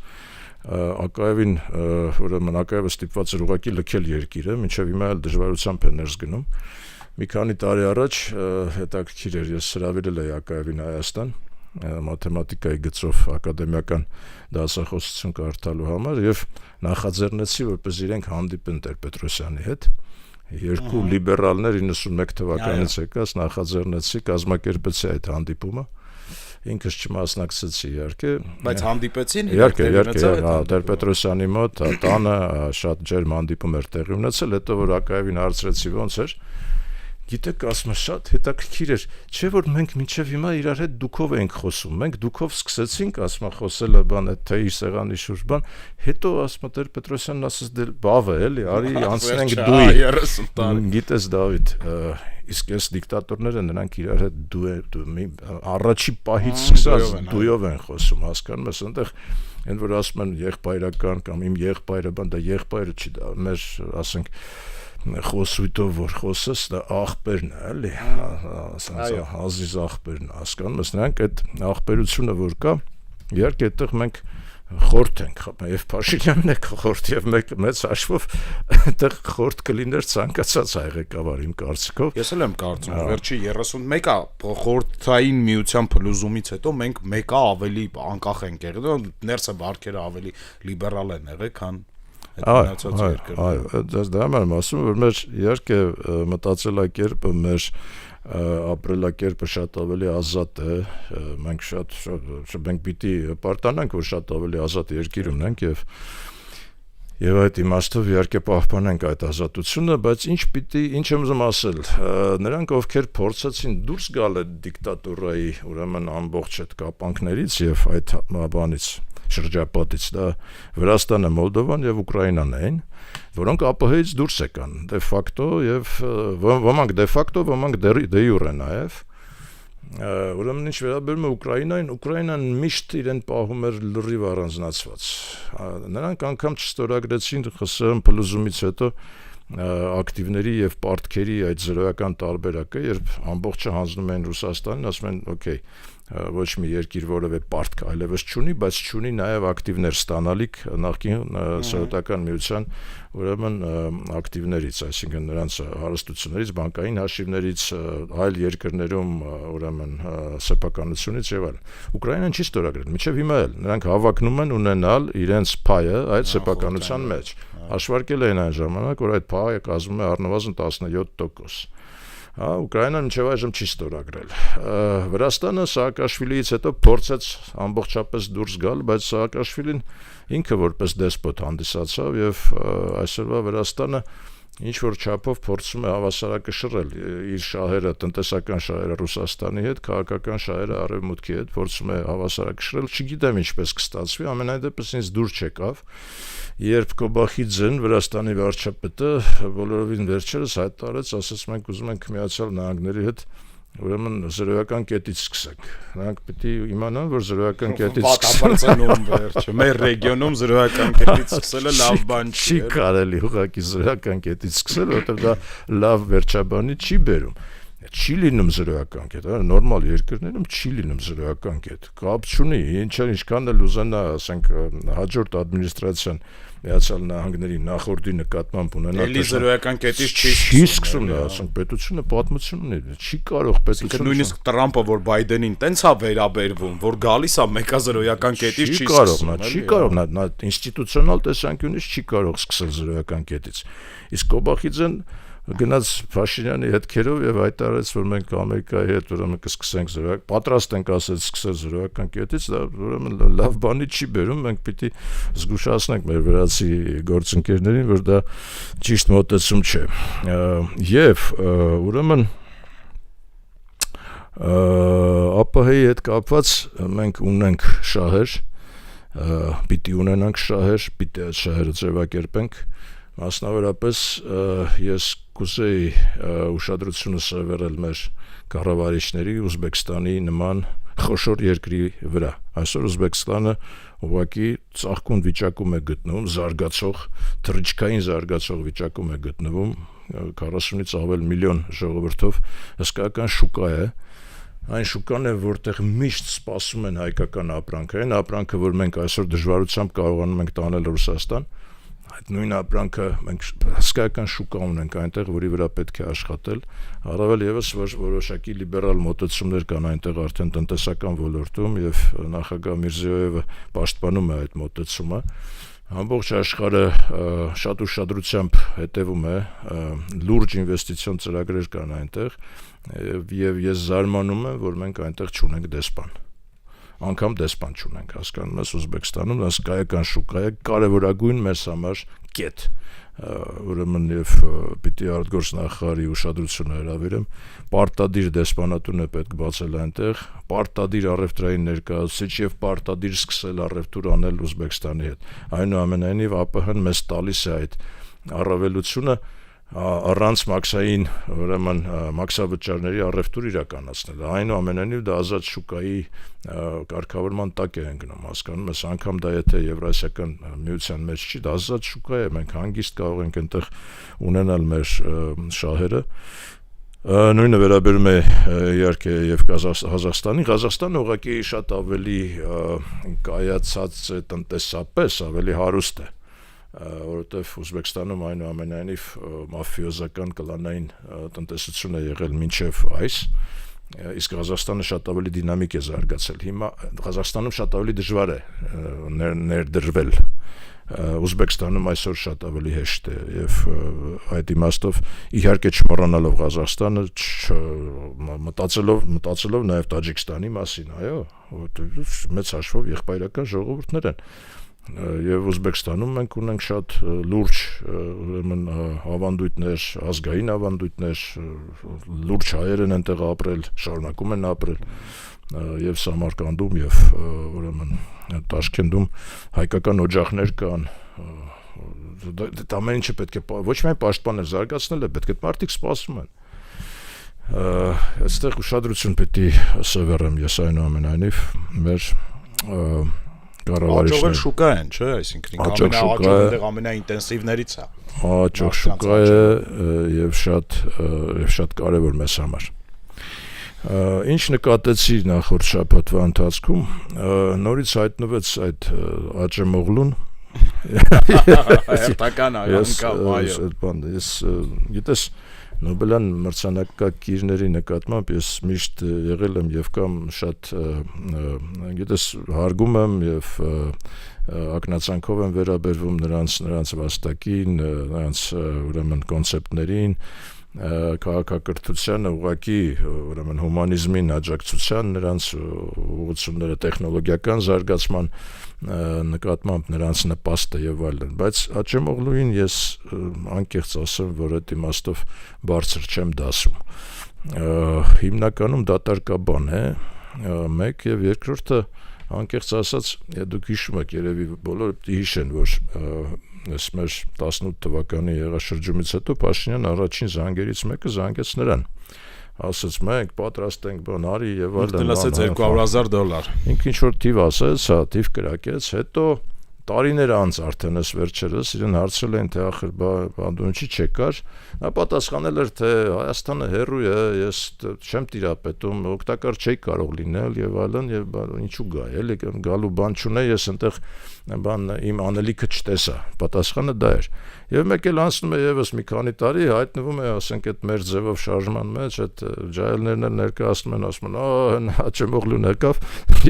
Ակաևին, ուրեմն Ակաևը ստիպված էր ուղղակի լքել երկիրը, մինչեւ հիմա էլ դժվարությամբ է ներս գնում։ Մի քանի տարի առաջ հետաքրքիր էր, ես հրավիրել էի Ակաևին Հայաստան մաթեմատիկայի գծով ակադեմիական դասախոսություն կարդալու համար եւ նախաձեռնեցի, որպես իրենք հանդիպեն Տեր-Պետրոսյանի հետ։ Երկու լիբերալներ 91 թվականից եկած նախաձեռնեցի, կազմակերպեցի այդ հանդիպումը։ Ինքս չմասնակցեցի, իհարկե, բայց հանդիպեցին, իհարկե, Տեր-Պետրոսյանի մոտ տանը շատ ջերմ հանդիպում էր տեղի ունեցել, հետո որ Ակաևին հարցրեցի ոնց էր, գիտեք, ասում շատ հետաքրքիր էր, չէ՞ որ մենք մինչև հիմա իրար հետ դուքով ենք խոսում, մենք դուքով սկսեցինք, ասում խոսելը բան այդ թեյի սեղանի շուրջ բան, հետո ասում Տեր-Պետրոսյանն ասես դե բավ է, էլի, արի անցնենք դույ։ Գիտես, Դավիթ, իսկ այս դիկտատորները նրանք իրար հետ առաջի պահից սկսած դույով են խոսում, հասկանում ես, այնտեղ այն որ ասում են եղբայրական կամ իմ եղբայրը, բան դա եղբայրը չի, դա մեր, ասենք, խոսույթով որ խոսես, դա աղբերն է, էլի, ազիզ աղբերն է, հասկանում ես, նրանք այդ աղբերությունը որ կա, իհարկե այդտեղ մենք խորտ ենք, եւ Փաշինյանն է խորտ եւ մեծ հաշվով այդտեղ խորտ կլիներ ցանկացած հայ-ղեկավար իմ կարծիքով։ Ես էլ եմ կարծում, վերջի 31-ը խորհրդային միության փլուզումից հետո մենք մեկը ավելի անկախ ենք եղել, ներսը բարքերը ավելի լիբերալ են եղել, քան դա եմ ասում, որ մեր իհարկե մտածելակերպը, մեր ապրելակերպը շատ ավելի ազատ է, մենք մենք պիտի պարտանանք, որ շատ ավելի ազատ երկիր ունենք եւ այդ իմաստով իհարկե պահպանենք այդ ազատությունը, բայց ինչ եմ ուզում ասել, նրանք ովքեր փորձեցին դուրս գալ այդ դիկտատորայի, ուրեմն ամբողջ այդ կապանքներից եւ այդ բանից շրջապատից, դա Վրաստանը, Մոլդովան եւ Ուկրաինան էին, որոնք ԱՊՀ-ից դուրս եկան դե ֆակտո եւ ոմանք դե ֆակտո, ոմանք դե յուրե նաեւ։ Ուրեմն ինչ վերաբերում է Ուկրաինային, Ուկրաինան միշտ իրեն պահում էր լրիվ առանձնացված։ Նրանք անգամ չստորագրեցին ԽՍՀՄ փլուզումից հետո ակտիվների եւ պարտքերի այդ զրոյական տարբերակը, երբ ամբողջը հանձնում են Ռուսաստանին, ասում են, օքեյ, ոչ մի երկիր որևէ պարտք այլևս չունի, բայց չունի նաև ակտիվներ ստանալիք նախկին սովետական միության ուրեմն ակտիվներից, այսինքն նրանց հարստություններից, բանկային հաշիվներից, այլ երկրներում ուրեմն սեփականությունից եւ այլն։ Ուկրաինան չի ստորագրել, մինչեւ հիմա էլ նրանք հավակնում են ունենալ իրենց փայը այդ սեփականության մեջ։ Հաշվարկել էին այն ժամանակ, որ այդ փայը կազմում է առնվազն 17%։ Ուկրաինան մինչև այժմ չի ստորագրել։ Վրաստանը Սաակաշվիլիից հետո փորձեց ամբողջապես դուրս գալ, բայց Սաակաշվիլին ինքը որպես դեսպոտ հանդիսացավ եւ այսօրվա Վրաստանը ինչ որ չափով փորձում է հավասարակշռել իր շահերը, տնտեսական շահերը Ռուսաստանի հետ, քաղաքական շահերը Արևմուտքի հետ փորձում է հավասարակշռել, չգիտեմ ինչպես կստացվի, ամենայն դեպս ինձ դուր չեկավ, երբ Կոբախիձեն, Վրաստանի վարչապետը բոլորովին վերջերս հայտարարեց, ասաց մենք ուզում ենք Միացյալ Նահանգների հետ ուրեմն զրոյական կետից սկսենք։ Նրանք պետք է իմանան, որ զրոյական կետից սկսելն վերջը։ Մեր ռեգիոնում զրոյական կետից սկսելը լավ բան չի։ Չի կարելի ուղղակի զրոյական կետից սկսել, որովհետև դա լավ վերջաբանի չի բերում։ Չի լինում զրոյական կետ, նորմալ երկրներում չի լինում զրոյական կետ։ Կապ չունի, ինչքան էլ ուզենա, ասենք, հաջորդ ադմինիստրացիան Միացյալ Նահանգների նախորդի նկատմամբ ունենա էլի զրոյական կետից չի սկսում, ասենք, պետությունը պատմություն ունի, չի կարող պետությունը։ Նույնիսկ Տրամպը, որ Բայդենին տենց է վերաբերվում, որ գալիս է մեկը զրոյական կետից չի սկսում։ Չի կարող, նա ինստիտուցիոնալ տեսանկյունից չի կարող սկսել զրոյական կետից։ Իսկ Կոբախիձեն գնաց Փաշինյանի հետքերով եւ հայտարարեց, որ մենք Ամերիկայի հետ ուրեմն կսկսենք զրոյական, պատրաստ ենք ասել սկսել զրոյական կետից, դա ուրեմն լավ բանի չի բերում, մենք պիտի զգուշացնենք մեր վրացի գործընկերներին, որ դա ճիշտ մոտեցում չէ։ Եվ ուրեմն ԱՊՀ-ի հետ կապված մենք ունենք շահեր, պիտի ունենանք շահեր, պիտի այդ շահերը ձևակերպենք։ Մասնավորապես ես կուզեի ուշադրությունը սևեռել մեր կառավարիչների Ուզբեկստանի նման խոշոր երկրի վրա։ Այսօր Ուզբեկստանը ուղղակի ծաղկուն վիճակում է գտնվում, զարգացող, թռիչքային զարգացող վիճակում է գտնվում, 40-ից ավել միլիոն ժողովրդով հսկայական շուկա է։ Այն շուկան է, որտեղ միշտ սպասում են հայկական ապրանքը, այն ապրանքը, որ մենք այսօր դժվարությամբ կարողանում ենք տանել Ռուսաստան, այդ նույն ապրանքը մենք հսկայական շուկա ունենք այնտեղ, որի վրա պետք է աշխատել, առավել եւս որ որոշակի լիբերալ մոտեցումներ կան այնտեղ արդեն տնտեսական ոլորտում եւ նախագահ Միրզիոյևը պաշտպանում է այդ մոտեցումը։ Ամբողջ աշխարհը շատ ուշադրությամբ հետևում է, լուրջ ինվեստիցիոն ծրագրեր կան այնտեղ եւ ես զարմանում եմ, որ մենք այնտեղ չունենք դեսպան։ Անգամ դեսպան չունենք, հասկանում ես, Ուզբեկստանում դա հսկայական շուկա է, կարևորագույն մեզ համար կետ։ Ուրեմն եւ պիտի արտգործնախարարի ուշադրությունը հրավիրեմ, պարտադիր դեսպանատուն է պետք բացել այնտեղ, պարտադիր առևտրային ներկայացուցիչ եւ պարտադիր սկսել առևտուր անել Ուզբեկստանի հետ։ Այնուամենայնիվ ԱՊՀ-ն մեզ տալիս է այդ առավելությունը առանց մաքսային, ուրեմն մաքսավճարների առևտուր իրականացնել։ Այնուամենայնիվ դա ազատ շուկայի կարգավորման տակ է ընկնում, հասկանում ես, անգամ դա եթե Եվրասիական միության մեջ չի, դա ազատ շուկա է, մենք հանգիստ կարող ենք այնտեղ ունենալ մեր շահերը։ Նույնը վերաբերում է իհարկե եւ Ղազախստանին։ Ղազախստանը ուղղակի շատ ավելի կայացած է տնտեսապես, ավելի հարուստ է, որովհետև Ուզբեկստանում այնուամենայնիվ մաֆիոզական կլանային տնտեսություն է եղել մինչև այս, իսկ Ղազախստանը շատ ավելի դինամիկ է զարգացել։ Հիմա Ղազախստանում շատ ավելի դժվար է ներդրվել, Ուզբեկստանում այսօր շատ ավելի հեշտ է եւ այդ իմաստով իհարկե չմոռանալով Ղազախստանը, մտածելով նաեւ Տաջիկստանի մասին, այո, մեծ հաշվով եղբայրական ժողովուրդներ են։ Եվ Ուզբեկստանում մենք ունենք շատ լուրջ ուրեմն ավանդույթներ, ազգային ավանդույթներ, լուրջ հայեր են այնտեղ ապրել, շարունակում են ապրել, եւ Սամարկանդում եւ ուրեմն Տաշկենտում հայկական օջախներ կան։ Դա ամեն ինչը պետք է ոչ միայն պաշտպանել, զարգացնել է, պետք է մարդիկ սպասում են։ Այստեղ ուշադրություն պետք է սևեռեմ ես այնուամենայնիվ մեր Աճող շուկա են, չէ՞, այսինքն ինքն ամենաինտենսիվներից է։ Աճող շուկա է եւ շատ կարեւոր մեզ համար։ Ինչ նկատեցի նախորդ շաբաթվա ընթացքում, նորից հայտնվեց այդ Աճեմօղլուն։ Հերթական անգամ, այո։ Ես գիտես Նոբելյան մրցանակակիրների նկատմամբ ես միշտ եղել եմ եւ կամ շատ գիտես հարգում եմ եւ ակնածանքով եմ վերաբերվում նրանց վաստակին, նրանց ուրեմն կոնցեպտներին, քաղաքակրթությանը, ուղղակի ուրեմն հումանիզմին աջակցության, նրանց ուղղությունները տեխնոլոգիական զարգացման նկատմամբ նրանց նպաստը եւ այլն, բայց Աճեմօղլուին ես անկեղծ ասեմ, որ այդ իմաստով բարձր չեմ դասում։ Հիմնականում դատարկաբան է, մեկ եւ երկրորդը անկեղծ ասած, դուք հիշում եք, երևի բոլորը հիշեն, որ այս մեր 18 թվականի եղաշրջումից հետո Փաշինյան առաջին զանգերից մեկը զանգեց նրան։ Ասաց մենք պատրաստ ենք բան արի եւ այլն։ Ասաց $200,000։ Ինքը ինչ որ թիվ ասաց, հա, թիվ կրակեց, հետո տարիներ անց արդեն էս վերջերս իրեն հարցրել են թե ախր դու ինչի չեկար, նա պատասխանել էր թե Հայաստանը հեռու է, ես չեմ տիրապետում, օգտակար չի կարող լինել եւ այլն եւ ինչու գա, էլի գալու բան չունե, ես այնտեղ բան իմ անելիքը չտեսա, պատասխանը դա էր։ Եվ մեկ էլ անցնում է եւս մի քանի տարի, հայտնվում է, ասենք այդ մեր ձևով շարժման մեջ այդ ջահելներն էլ ներկայացնում են, ասում են, Աճեմօղլուն եկավ,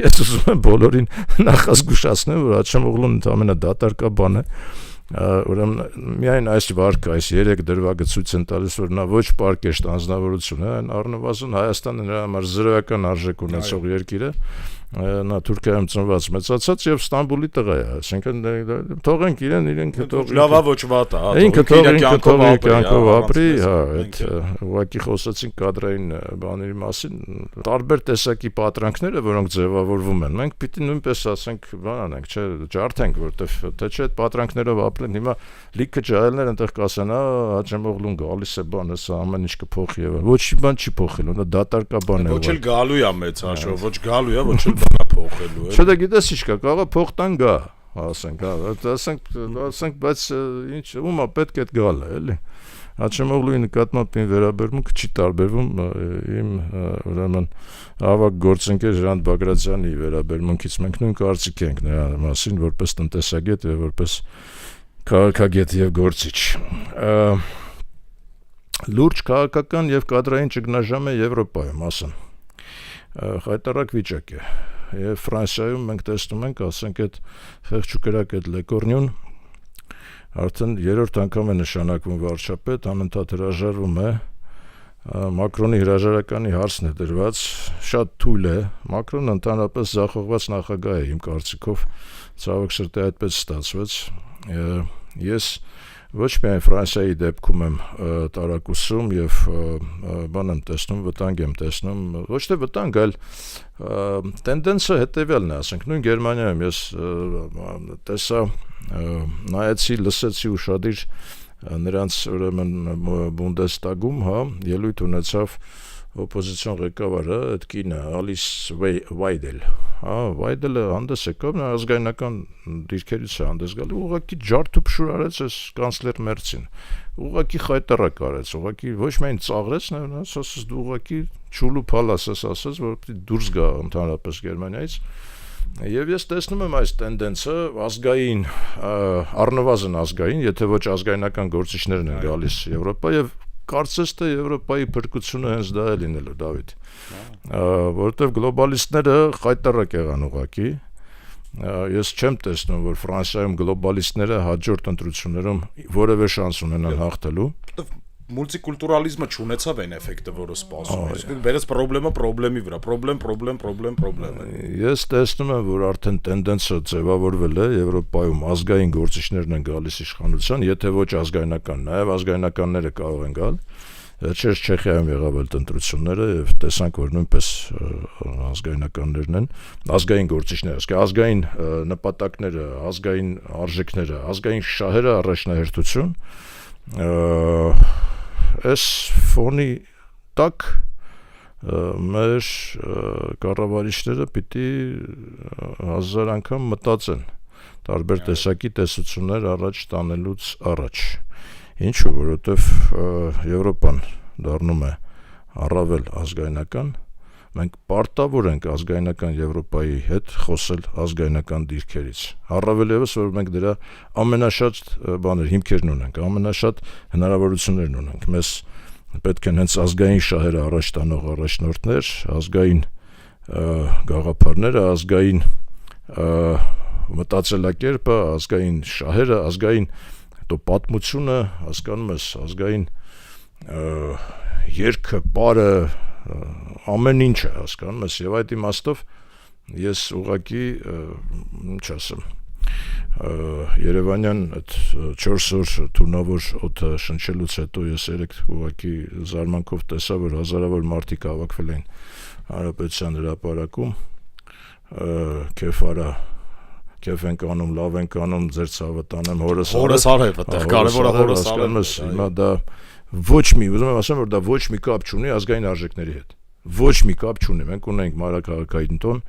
ես ուզում եմ բոլորին նախազգուշացնեմ, որ Աճեմօղլուն ընդամենը դատարկաբան է, ուրեմն միայն այս վարկը, այս 3 դրվագը ցույց են տալիս, որ նա ոչ պարկեշտ անձնավորություն է, առնվազն Հայաստանը նրա համար զրոյական արժեք ունեցող երկիր է, նա Թուրքիայում ծնված մեծացած եւ Ստամբուլի տղա է, այսինքն թողենք իրենք լավա ոչ վատա, ինքը կյանքով ապրի, հա, այդ ուղղակի խոսեցինք կադրային բաների մասին, տարբեր տեսակի պատրանքները, որոնք ձևավորվում են, մենք պիտի նույնպես ասենք, բան անենք, չէ, ջարդենք, որտեվ թե չէ այդ պատրանքներով ապրեն, հիմա լիքը ջահելներ այնտեղ կասեն, Աճեմօղլուն գալիս է բան, հեսա ամեն ինչ կփոխի եւ ոչ մի բան չի փոխելու, դա դատարկաբան է։ Ոչ էլ գալու է մեծ հաշվով, ոչ գալու է, ոչ էլ բանա փոխելու է։ Չէ, դա գիտես ինչ կա, կարող փոխտան գա, ասենք, բայց ինչ ումա պետք է գալ է, էլի։ Աճեմօղլուի նկատմամբ իմ վերաբերմունքը չի տարբերվում իմ ուրեմն ավագ գործընկեր Ժանտ Բագրատյանի վերաբերմունքից, մենք նույն կարծիք ենք նրա մասին, որպես տնտեսագետ եւ որպես քաղաքագետ եւ գործիչ։ Լուրջ քաղաքական եւ կադրային ճգնաժամ է Եվրոպայում, ասեմ։ Խայտարակ վիճակ է։ Եվ Ֆրանսիայում մենք տեսնում ենք, ասենք այդ խեղճուկրակ այդ Լեկորնյուն արդեն 3-րդ անգամ է նշանակվում վարչապետ, անընդհատ հրաժարվում է, Մակրոնի հրաժարականի հարցն է դրված, շատ թույլ է, Մակրոնը ընդհանրապես զախողված նախագահ է իմ կարծիքով, ցավոք սրտի այդպես ստացվեց, ես ոչ միայն Ֆրանսիայի դեպքում եմ տարակուսում եւ բան եմ տեսնում, վտանգ եմ տեսնում, ոչ թե վտանգ, այլ տենդենսը հետեւյալն է, ասենք, նույն Գերմանիայում ես տեսա, նայեցի, լսեցի ուշադիր նրանց ուրեմն Բունդեստագում, հա, ելույթ ունեցավ օպոզիցիոն ղեկավարը, այդ կինը Ալիս Վայդել, հա, Վայդելը հանդես եկավ, նա ազգայնական դիրքերից է հանդես գալի, ուղղակի ջարդուփշուր արեց այս կանցլեր Մերցին, ուղղակի խայտարակ արեց, ուղղակի ոչ միայն ծաղրեց, նա ասաց դու ուղղակի չուլու փալաս ասաց, որ պիտի դուրս գա ընդհանրապես Գերմանիայից, եւ ես տեսնում եմ այս տենդենսը ազգային, առնվազն ազգային, եթե ոչ ազգայնական գործիչներն են գալիս Եվրոպա եւ կարծես թե Եվրոպայի փրկությունը հենց դա է լինելու, Դավիթ, որովհետև գլոբալիստները խայտարակ եղան ուղղակի, ես չեմ տեսնում, որ Ֆրանսիայում գլոբալիստները հաջորդ ընտրություններում որևէ շանս ունենան հաղթելու։ Մուլտիկուլտուրալիզմը չունեցավ այն էֆեկտը, որը սպասում էր։ Վերս պրոբլեմի վրա, պրոբլեմ։ Ես տեսնում եմ, որ արդեն տենդենսը ձևավորվել է Եվրոպայում, ազգային գործիչներն են գալիս իշխանության, եթե ոչ ազգայնական, նաև ազգայնականները կարող են գալ։ Չես Չեխիայում եղավ այդ ընտրությունները եւ տեսանք, որ նույնպես ազգայնականներն են, ազգային գործիչները, ասենք ազգային նպատակները, ազգային արժեքները, ազգային շահերը առաջնահերթություն Այս ֆոնի տակ մեր կառավարիչները պիտի 1000 անգամ մտածեն տարբեր տեսակի տեսություններ առաջ տանելուց առաջ։ Ինչու, որովհետև Եվրոպան դառնում է առավել ազգայնական, մենք պարտավոր ենք ազգայնական Եվրոպայի հետ խոսել ազգայնական դիրքերից։ Առավել ևս, որ մենք դրա ամենաշատ հիմքերն ունենք, ամենաշատ հնարավորություններն ունենք։ Մեզ պետք են հենց ազգային շահերը առաջ տանող առաջնորդներ, ազգային գաղափարները, ազգային մտածելակերպը, ազգային շահերը, ազգային պատմությունը, հասկանում ես, ազգային երգը, պարը, ամեն ինչը, հասկանում ես, եւ այդ իմաստով ես ուղղակի, ինչ ասեմ, Երևանյան այդ 4 օր թունավոր օդը շնչելուց հետո ես երեք ուղղակի զարմանքով տեսա, որ հազարավոր մարդիկ հավաքվել են Հանրապետության հրապարակում, քեֆ ենք անում, լավ ենք անում, ձեր ցավը տանեմ, հորս արև, այդտեղ կարևորը հորս արև։ Հիմա դա ոչ մի, ուզում եմ ասեմ, որ դա ոչ մի կապ չունի ազգային արժեքների հետ։ Ոչ մի կապ չունի։ Մենք ունենք մայրաքաղաքային տոն,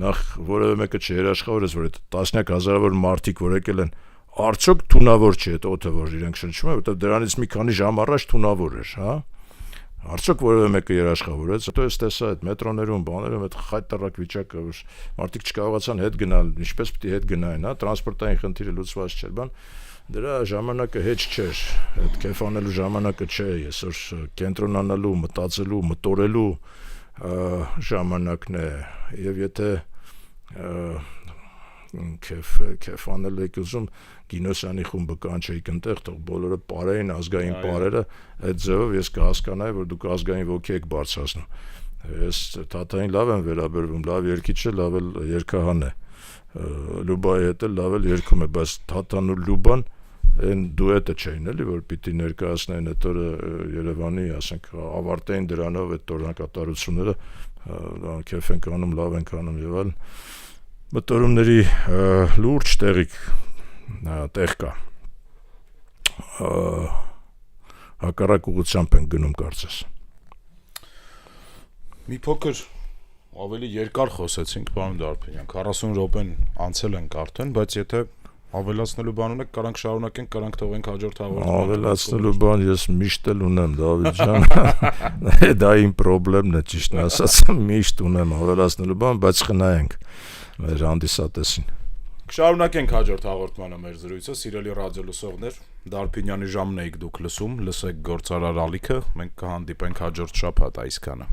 նախ որևէ մեկը չերաշխավորեց, որ այդ տասնյակ հազարավոր մարդիկ, որ եկել են, արդյոք թունավոր չի այդ օդը, որ իրենք շնչում են, որտեղ դրանից մի քանի ժամ առաջ թունավոր էր, հա։ Արդյոք որևէ մեկը երաշխավորեց, հետո ես տեսա այդ մետրոներում, բաներում այդ խայտարակ վիճակը, որ մարդիկ չկարողացան հետ գնալ, ինչպես պիտի հետ գնային, հա, տրանսպորտային խնդիրը լուծված չէր, բան։ Դրա ժամանակը հետ չէր, այդ քեֆ անելու ժամանակը չէ, այսօր կենտրոնանալու, մտածելու, մտորելու ժամանակն է, եւ եթե քեֆ անել եք ուզում, Գինոսյանի խումբը կանչեիք ընտեղ, թող բոլորը պարեին, ազգային պարերը, այդ ձևով ես կհասկանայի, որ դուք ազգային ոգի եք բարձրացնում։ Ես Թաթային լավ եմ վերաբերվում, լավ երգիչ է, լավ էլ երգահան է։ Լուբայի հետ էլ լավ էլ երգում է, բայց Թաթան ու Լուբան այն դուետը չէին, էլի, որ պիտի ներկայացնեն այդ օրը Երևանի, ասենք, ավարտեին դրանով այդ տոնակատարությունները, քեֆ ենք անում, լավ ենք անում եւ այլն։ Մտորումների լուրջ տեղ կա։ Հակառակ ուղղությամբ ենք գնում, կարծես։ Մի փոքր ավելի երկար խոսեցինք, պարոն Դարբինյան, 40 րոպեն անցել ենք արդեն, բայց եթե ավելացնելու բան ունեք, կարանք շարունակենք, կարանք թողենք հաջորդ հաղորդման։ Ավելացնելու բան ես միշտ էլ ունեմ, Դավիթ ջան։ Դա իմ խնդիրն է, ճիշտն ասած, միշտ ունեմ ավելացնելու բան, բայց խնայենք մեր հանդիսատեսին։ Շարունակենք հաջորդ հաղորդմանը մեր զրույցը, սիրելի ռադիո լսողներ, Դարբինյանի ժամն եք դուք լսում, լսեք գործարար ալիքը, մենք կհանդիպենք հաջորդ շաբաթ այսքանը։